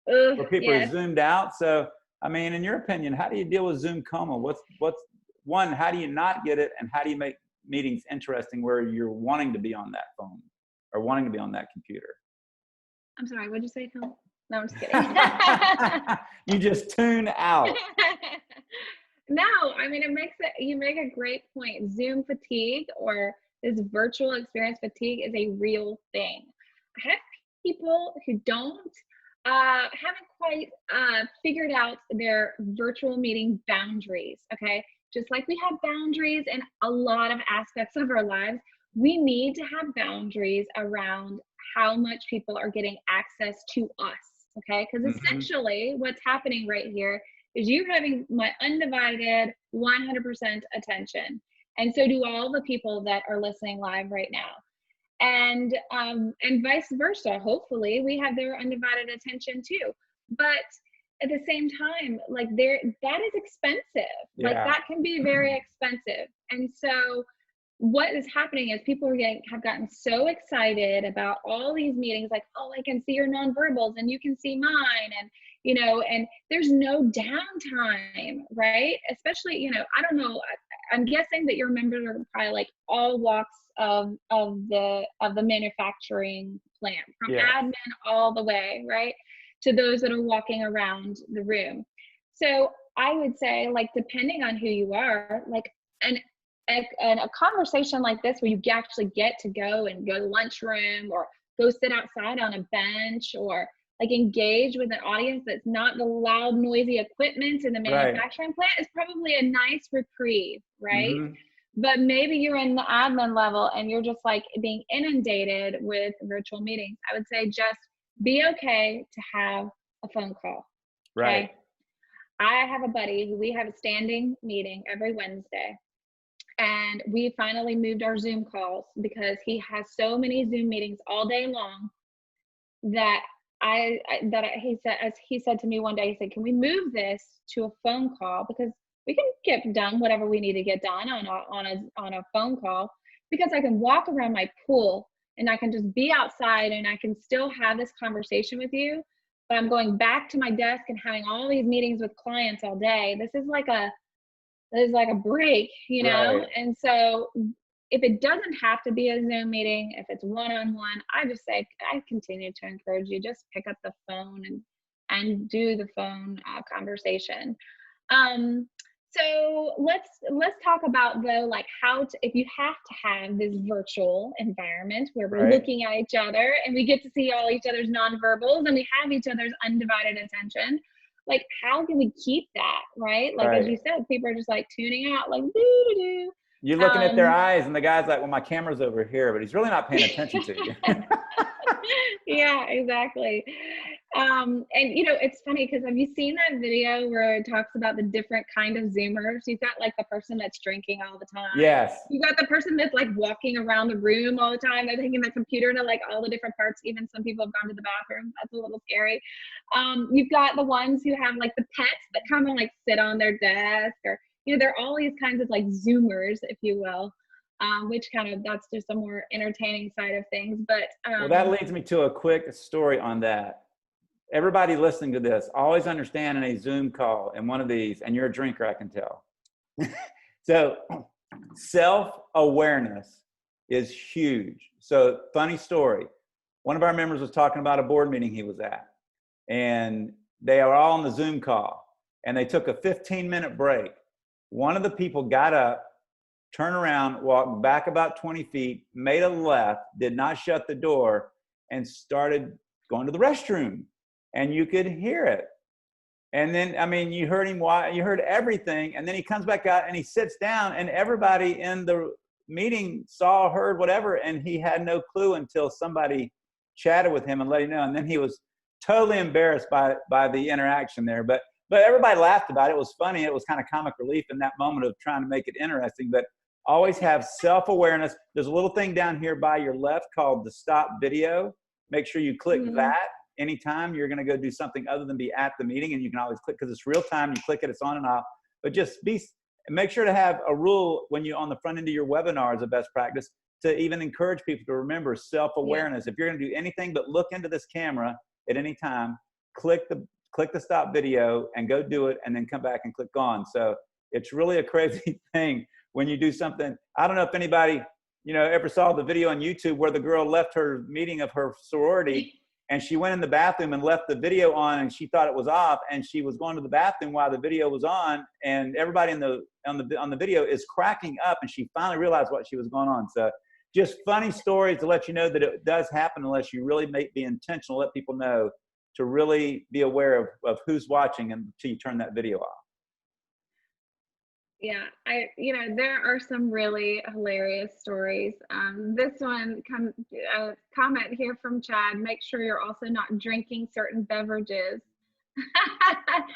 where people are zoomed out. So, in your opinion, how do you deal with Zoom coma? What's one, how do you not get it? And how do you make meetings interesting where you're wanting to be on that phone or wanting to be on that computer? I'm sorry, what'd you say, Tom? No, I'm just kidding. You just tune out. No, you make a great point. Zoom fatigue, or this virtual experience fatigue, is a real thing. I have people who haven't quite figured out their virtual meeting boundaries, okay? Just like we have boundaries in a lot of aspects of our lives, we need to have boundaries around how much people are getting access to us, okay? Because essentially what's happening right here is you having my undivided 100% attention. And so do all the people that are listening live right now. And vice versa. Hopefully we have their undivided attention too. But at the same time, like, that is expensive. Yeah. Like, that can be very expensive. And so what is happening is people have gotten so excited about all these meetings, like, oh, I can see your nonverbals and you can see mine, and and there's no downtime, right? Especially, I don't know, I'm guessing that your members are probably like all walks of the manufacturing plant, from admin all the way, right, to those that are walking around the room. So I would say, like, depending on who you are, like, a conversation like this, where you actually get to go to the lunchroom, or go sit outside on a bench, or like engage with an audience that's not the loud, noisy equipment in the manufacturing plant, is probably a nice reprieve, right? But maybe you're in the admin level and you're just like being inundated with virtual meetings. I would say just be okay to have a phone call. Right. Okay? I have a buddy who we have a standing meeting every Wednesday. And we finally moved our Zoom calls, because he has so many Zoom meetings all day long that he said to me one day, he said, can we move this to a phone call? Because we can get done whatever we need to get done on a phone call, because I can walk around my pool and I can just be outside and I can still have this conversation with you, but I'm going back to my desk and having all these meetings with clients all day. This is like a break, Right. And so if it doesn't have to be a Zoom meeting, if it's one-on-one, I just say, I continue to encourage you, just pick up the phone and do the phone conversation. So let's talk about though, like how to, if you have to have this virtual environment where we're Right. looking at each other and we get to see all each other's nonverbals and we have each other's undivided attention, like how can we keep that, right? Like as Right. you said, people are just like tuning out, like doo doo You're doo. looking at their eyes, and the guy's like, well, my camera's over here, but he's really not paying attention to you. Yeah, exactly. And it's funny because have you seen that video where it talks about the different kind of Zoomers? You've got like the person that's drinking all the time. Yes. You got the person that's like walking around the room all the time. They're taking the computer to like all the different parts. Even some people have gone to the bathroom. That's a little scary. You've got the ones who have like the pets that come and like sit on their desk, or there are all these kinds of like Zoomers, if you will. Which kind of, that's just a more entertaining side of things. But Well, that leads me to a quick story on that. Everybody listening to this, always understand in a Zoom call in one of these, and you're a drinker, I can tell. So self-awareness is huge. So funny story. One of our members was talking about a board meeting he was at, and they are all on the Zoom call, and they took a 15-minute break. One of the people got up, turned around, walked back about 20 feet, made a left, did not shut the door, and started going to the restroom. And you could hear it. And then, I mean, you heard him, you heard everything. And then he comes back out and he sits down, and everybody in the meeting saw, heard, whatever. And he had no clue until somebody chatted with him and let him know. And then he was totally embarrassed by the interaction there. But everybody laughed about it. It was funny. It was kind of comic relief in that moment of trying to make it interesting. But always have self-awareness. There's a little thing down here by your left called the stop video. Make sure you click that anytime you're going to go do something other than be at the meeting, and you can always click because it's real time. You click it, it's on and off. But just make sure to have a rule when you on the front end of your webinar as a best practice to even encourage people to remember self-awareness. If you're going to do anything but look into this camera at any time, click the stop video and go do it, and then come back and click on. So it's really a crazy thing when you do something. I don't know if anybody, ever saw the video on YouTube where the girl left her meeting of her sorority and she went in the bathroom and left the video on, and she thought it was off, and she was going to the bathroom while the video was on, and everybody on the video is cracking up, and she finally realized what she was going on. So just funny stories to let you know that it does happen unless you really be intentional, let people know to really be aware of who's watching until you turn that video off. Yeah, there are some really hilarious stories. This one, comment here from Chad, make sure you're also not drinking certain beverages.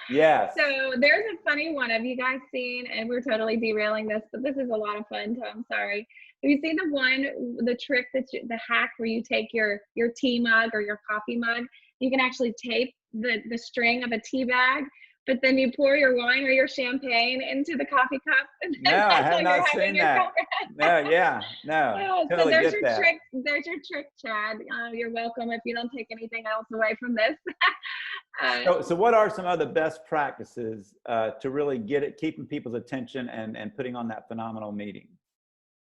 Yes. So there's a funny one. Have you guys seen, and we're totally derailing this, but this is a lot of fun, so I'm sorry. Have you seen the trick, the hack where you take your tea mug or your coffee mug, you can actually tape the string of a tea bag, but then you pour your wine or your champagne into the coffee cup. And no, I have not seen that. No, so totally there's get your that. trick. There's your trick, Chad. You're welcome if you don't take anything else away from this. So what are some other best practices to really keeping people's attention and putting on that phenomenal meeting?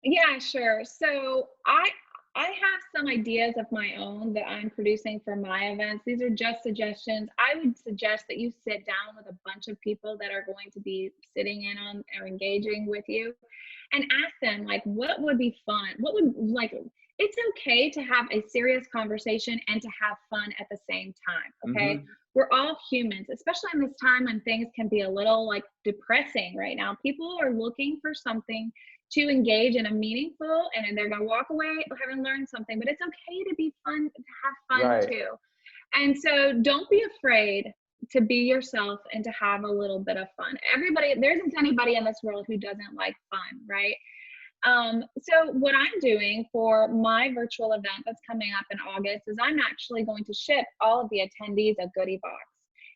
Yeah, sure. So I have some ideas of my own that I'm producing for my events. These are just suggestions. I would suggest that you sit down with a bunch of people that are going to be sitting in on or engaging with you, and ask them, like, what would be fun? It's okay to have a serious conversation and to have fun at the same time, okay? Mm-hmm. We're all humans, especially in this time when things can be a little like depressing right now. People are looking for something to engage in a meaningful, and they're gonna walk away having learned something, but it's okay to be fun, to have fun too. And so don't be afraid to be yourself and to have a little bit of fun. There isn't anybody in this world who doesn't like fun, right? So what I'm doing for my virtual event that's coming up in August is I'm actually going to ship all of the attendees a goodie box.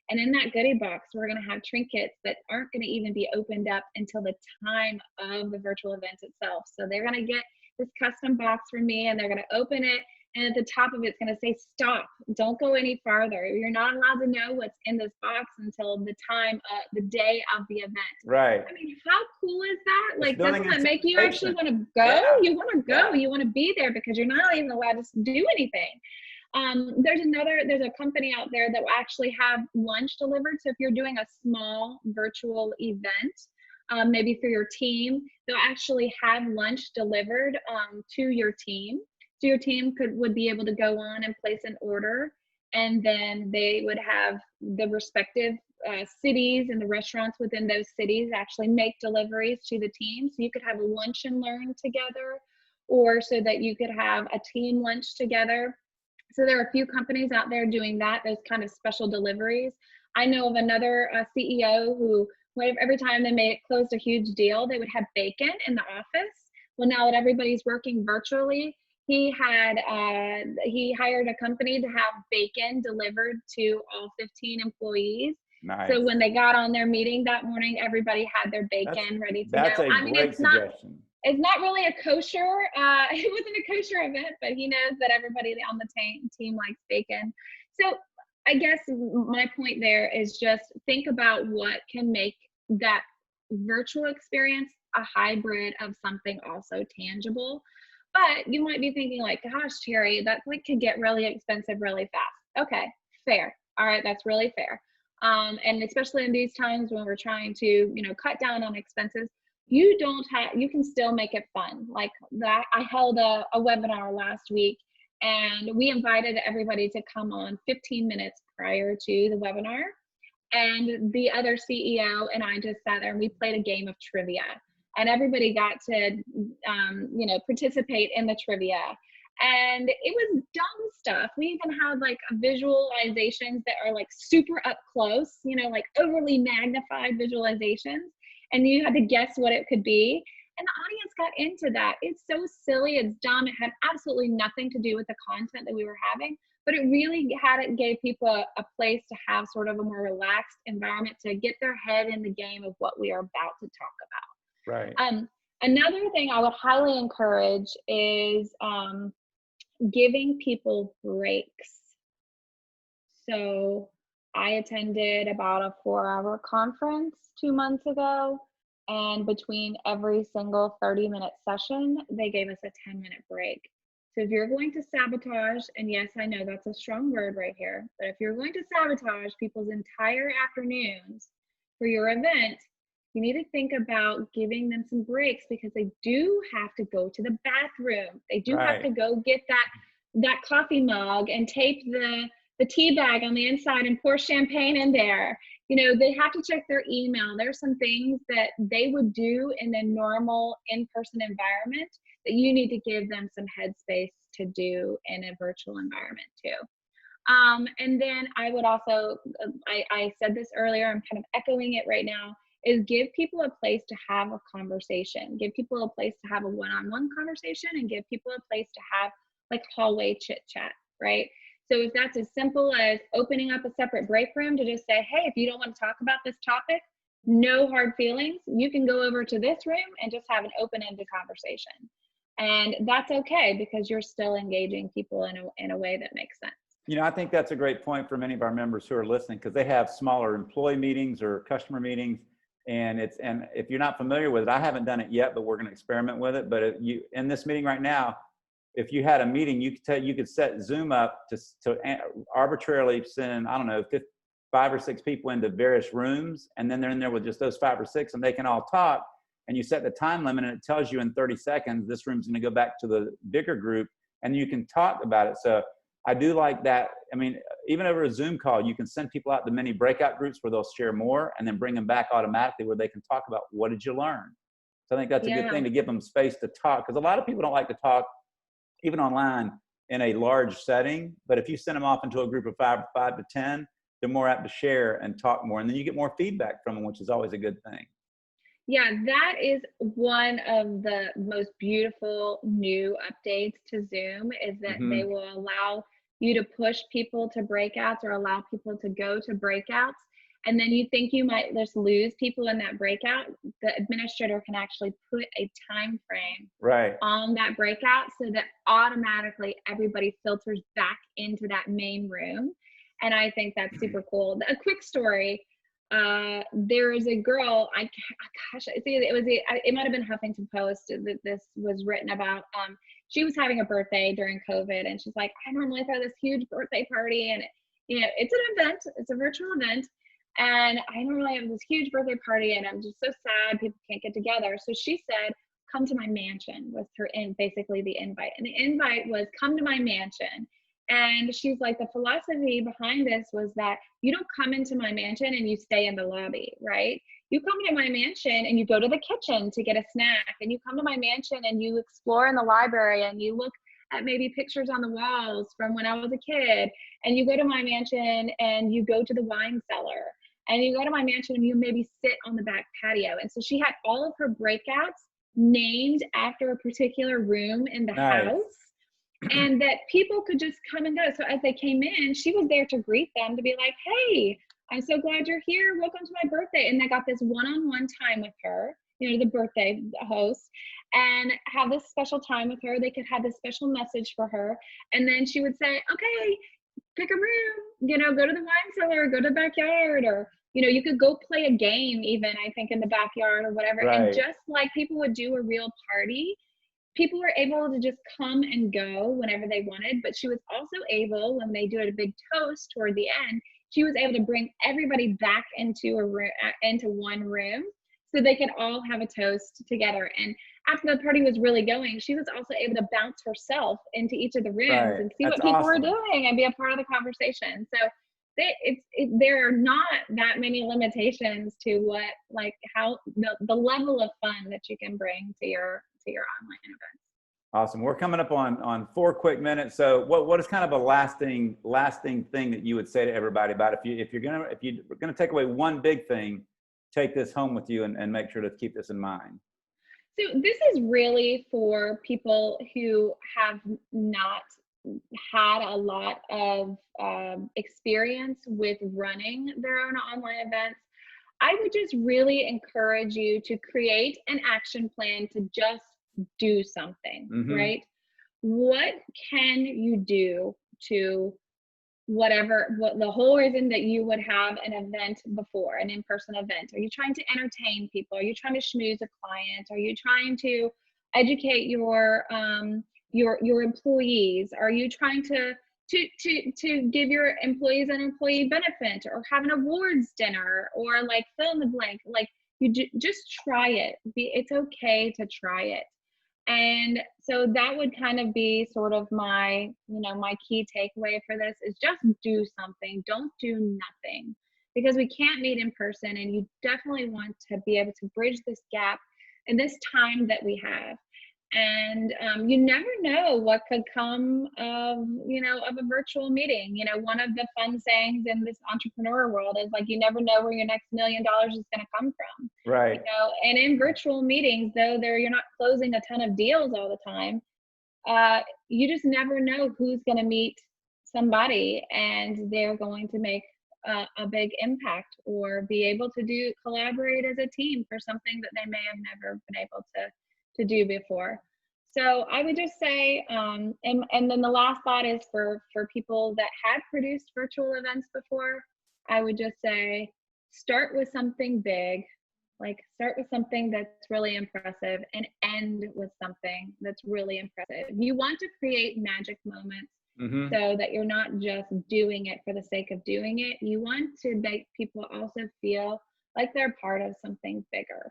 And in that goodie box, we're going to have trinkets that aren't going to even be opened up until the time of the virtual event itself. So they're going to get this custom box from me, and they're going to open it, And at the top of it's going to say, stop, don't go any farther. You're not allowed to know what's in this box until the time, the day of the event. Right. I mean, how cool is that? It's Like, building doesn't that make you actually want to go? Yeah. You want to go, you want to be there because you're not even allowed to do anything. There's a company out there that will actually have lunch delivered. So if you're doing a small virtual event, maybe for your team, they'll actually have lunch delivered to your team. So your team would be able to go on and place an order, and then they would have the respective cities and the restaurants within those cities actually make deliveries to the team. So you could have a lunch and learn together, or so that you could have a team lunch together. So there are a few companies out there doing that, those kind of special deliveries. I know of another CEO who, every time they closed a huge deal, they would have bacon in the office. Well, now that everybody's working virtually, he hired a company to have bacon delivered to all 15 employees. Nice. So when they got on their meeting that morning, everybody had their bacon ready to go. That's a great suggestion. It's not really a kosher, it wasn't a kosher event, but he knows that everybody on the team likes bacon. So I guess my point there is just think about what can make that virtual experience a hybrid of something also tangible. But you might be thinking like, gosh, Teri, that could get really expensive really fast. Okay, fair. All right, that's really fair. And especially in these times when we're trying to, cut down on expenses, you can still make it fun. Like that, I held a webinar last week, and we invited everybody to come on 15 minutes prior to the webinar. And the other CEO and I just sat there and we played a game of trivia. And everybody got to, participate in the trivia. And it was dumb stuff. We even had like visualizations that are like super up close, like overly magnified visualizations. And you had to guess what it could be. And the audience got into that. It's so silly. It's dumb. It had absolutely nothing to do with the content that we were having. But it really gave people a place to have sort of a more relaxed environment to get their head in the game of what we are about to talk about. Right. Another thing I would highly encourage is giving people breaks. So I attended about a 4-hour conference 2 months ago, and between every single 30-minute session, they gave us a 10-minute break. So if you're going to sabotage, and yes, I know that's a strong word right here, but if you're going to sabotage people's entire afternoons for your event, you need to think about giving them some breaks, because they do have to go to the bathroom. They do have to go get that coffee mug and tape the tea bag on the inside and pour champagne in there. They have to check their email. There's some things that they would do in a normal in-person environment that you need to give them some headspace to do in a virtual environment too. And then I would also, I said this earlier, I'm kind of echoing it right now, is give people a place to have a conversation. Give people a place to have a one-on-one conversation, and give people a place to have like hallway chit chat, right? So if that's as simple as opening up a separate break room to just say, hey, if you don't want to talk about this topic, no hard feelings, you can go over to this room and just have an open-ended conversation. And that's okay, because you're still engaging people in a way that makes sense. I think that's a great point for many of our members who are listening, because they have smaller employee meetings or customer meetings. And if you're not familiar with it, I haven't done it yet, but we're going to experiment with it. But in this meeting right now, if you had a meeting, you could set Zoom up to arbitrarily send, 5 or 6 people into various rooms, and then they're in there with just those 5 or 6, and they can all talk. And you set the time limit, and it tells you in 30 seconds, this room's going to go back to the bigger group, and you can talk about it. So I do like that. I mean, even over a Zoom call, you can send people out to many breakout groups where they'll share more, and then bring them back automatically where they can talk about what did you learn. So I think that's a good thing, to give them space to talk, because a lot of people don't like to talk, even online, in a large setting. But if you send them off into a group of 5 to 10, they're more apt to share and talk more, and then you get more feedback from them, which is always a good thing. Yeah, that is one of the most beautiful new updates to Zoom, is that they will allow you to push people to breakouts or allow people to go to breakouts. and then you think you might just lose people in that breakout, the administrator can actually put a time frame Right. on that breakout so that automatically everybody filters back into that main room. And I think that's super cool. A quick story. There is a girl, gosh, it might have been Huffington Post that this was written about. She was having a birthday during COVID, and she's like, I normally throw this huge birthday party, and it's an event, it's a virtual event, and I normally have this huge birthday party, and I'm just so sad people can't get together. So she said, come to my mansion, was basically the invite. And the invite was, come to my mansion. And she's like, the philosophy behind this was that you don't come into my mansion and you stay in the lobby, right? You come to my mansion and you go to the kitchen to get a snack, and you come to my mansion and you explore in the library and you look at maybe pictures on the walls from when I was a kid, and you go to my mansion and you go to the wine cellar, and you go to my mansion and you maybe sit on the back patio. And so she had all of her breakouts named after a particular room in the house, and that people could just come and go. So as they came in, she was there to greet them, to be like, hey, I'm so glad you're here. Welcome to my birthday. And they got this one-on-one time with her, the birthday host, and have this special time with her. They could have this special message for her. And then she would say, okay, pick a room, go to the wine cellar, go to the backyard, or, you could go play a game even, I think, in the backyard or whatever. Right. And just like people would do a real party, people were able to just come and go whenever they wanted. But she was also able, when they do a big toast toward the end, she was able to bring everybody back into one room so they could all have a toast together. And after the party was really going, she was also able to bounce herself into each of the rooms and see what people were doing and be a part of the conversation. So there are not that many limitations to how the level of fun that you can bring to your online events. Awesome. We're coming up on 4 quick minutes. So what is kind of a lasting thing that you would say to everybody about if you're gonna take away one big thing, take this home with you and make sure to keep this in mind? So this is really for people who have not had a lot of experience with running their own online events. I would just really encourage you to create an action plan to just do something, right? What can you do to what the whole reason that you would have an event before, an in-person event? Are you trying to entertain people? Are you trying to schmooze a client? Are you trying to educate your employees? Are you trying to give your employees an employee benefit, or have an awards dinner, or fill in the blank? Just try it. It's okay to try it. And so that would kind of be sort of my key takeaway for this is just do something. Don't do nothing, because we can't meet in person, and you definitely want to be able to bridge this gap in this time that we have. And you never know what could come of a virtual meeting. One of the fun sayings in this entrepreneur world is you never know where your next $1 million is going to come from. Right. And in virtual meetings, though you're not closing a ton of deals all the time, you just never know who's going to meet somebody and they're going to make a big impact, or be able to collaborate as a team for something that they may have never been able to do before. So I would just say, and then the last thought is for people that have produced virtual events before, I would just say, start with something big, start with something that's really impressive, and end with something that's really impressive. You want to create magic moments so that you're not just doing it for the sake of doing it. You want to make people also feel like they're part of something bigger.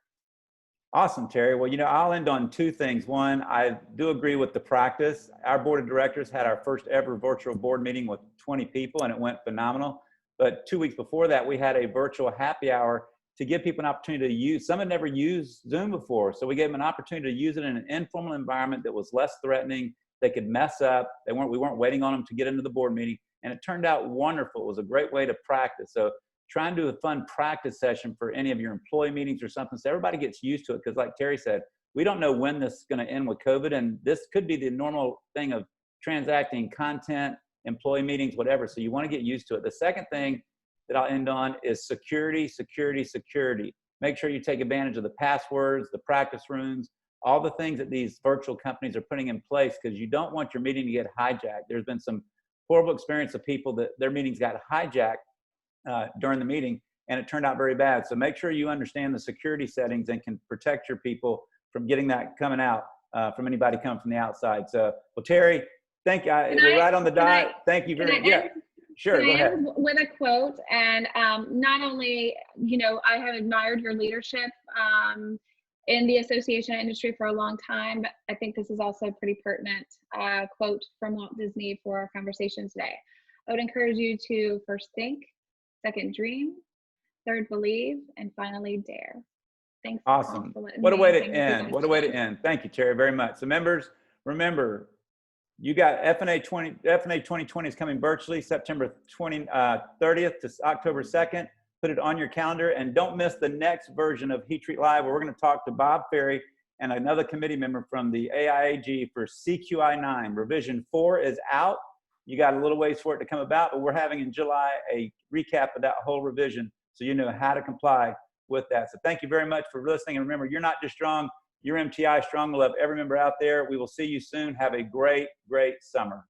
Awesome, Teri. Well, I'll end on 2 things. One, I do agree with the practice. Our board of directors had our first ever virtual board meeting with 20 people, and it went phenomenal. But 2 weeks before that, we had a virtual happy hour to give people an opportunity to use. Some had never used Zoom before, so we gave them an opportunity to use it in an informal environment that was less threatening. They could mess up. We weren't waiting on them to get into the board meeting, and it turned out wonderful. It was a great way to practice. So try and do a fun practice session for any of your employee meetings or something, so everybody gets used to it. Because like Teri said, we don't know when this is going to end with COVID, and this could be the normal thing of transacting content, employee meetings, whatever. So you want to get used to it. The second thing that I'll end on is security, security, security. Make sure you take advantage of the passwords, the practice rooms, all the things that these virtual companies are putting in place, because you don't want your meeting to get hijacked. There's been some horrible experience of people that their meetings got hijacked during the meeting, and it turned out very bad. So make sure you understand the security settings and can protect your people from getting that coming out from anybody coming from the outside. So, well, Teri, thank you. We're right on the dot. Thank you very much. Yeah, sure. Go ahead. With a quote, and not only, you know, I have admired your leadership in the association industry for a long time, but I think this is also a pretty pertinent quote from Walt Disney for our conversation today. I would encourage you to first think, second dream, third believe, and finally dare. Thanks. Awesome. What a way to end. What a way to end. Thank you, Teri, very much. So members, remember, you got FNA 2020 is coming virtually September 30th to October 2nd. Put it on your calendar, and don't miss the next version of Heat Treat Live, where we're going to talk to Bob Ferry and another committee member from the AIAG for CQI 9. Revision 4 is out. You got a little ways for it to come about, but we're having in July a recap of that whole revision, so you know how to comply with that. So thank you very much for listening. And remember, you're not just strong, you're MTI strong. We'll have every member out there. We will see you soon. Have a great, great summer.